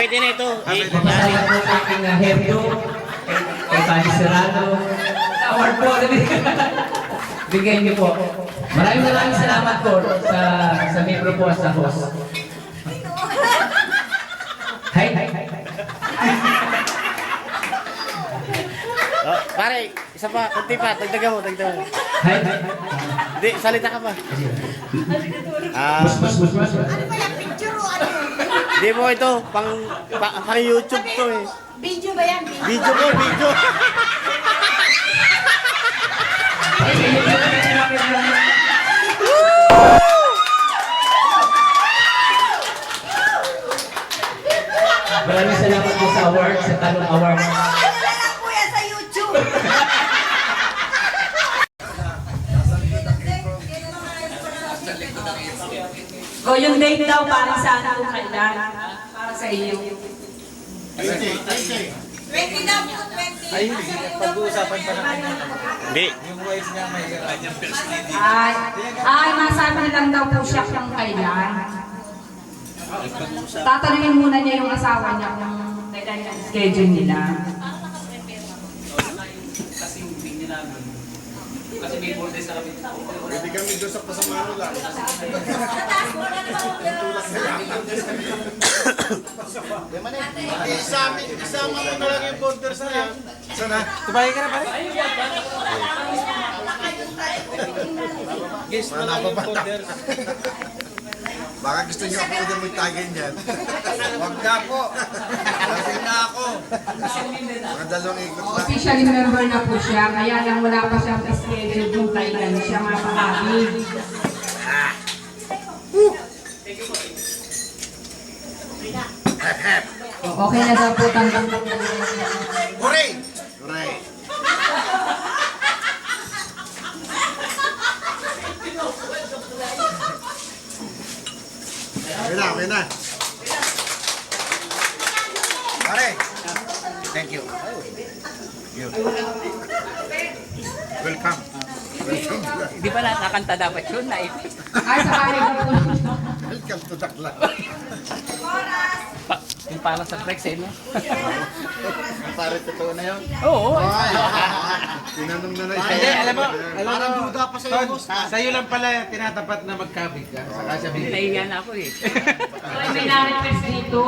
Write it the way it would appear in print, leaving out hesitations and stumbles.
pwede na ito. Masaya po sa aking hairdo, kay Tani Serrano. Award po. Bigyan niyo po. Maraming salamat po sa membro po sa host. Hi. Oh, pare, isa pa, kunti pa, dagdagan mo. Hi. Di, salita ka pa. Bus. Ano ba yung picture o ano? Di mo ito, pang YouTube to eh. Video ba yan? Video mo, video. Maraming salamat po sa award, sa Talong Award. Ano na lang po yan sa YouTube? O yung date daw para sa ano kailan? Para sa iyo. 20 daw po, 20. Ay, hindi. Pag-uusapan pa namin. Hindi. Yung wife niya may kanyang first lady. Ay, masabi lang daw po siya kung kailan. Tatanungin muna niya yung asawa niya kung kailan yung schedule nila. Kasi hindi namin. Kasi may voltage sa kami. Pwede kami doon sa Pasamano lang. Isama mo na lang yung border sa yan. Sana? Tumayo ka na pare? Guess mo lang yung folder. Baka gusto niyo ako din mag-tagay niyan. Huwag na po. Lasing na ako. Mga dalawang ikot na. Officially member na po siya, kaya lang wala pa siyang schedule kung kailan siya mapakabig. Okay na daw po tanggap. Hooray! Hooray! Okay na. Pare! Thank you. Welcome. Di ba nakakanta dapat yun? Ay, sa kanya po. Welcome to Dakla. Yung parang sa flex eh, no? Pare, totoo na yun. Oo. Tinanong na Hindi, alam mo, Parang duda pa sa'yo, boss. Sa'yo lang pala tinatapat na magkabig ka. Saka sabihin. Nahiya na ako eh. May na-request dito.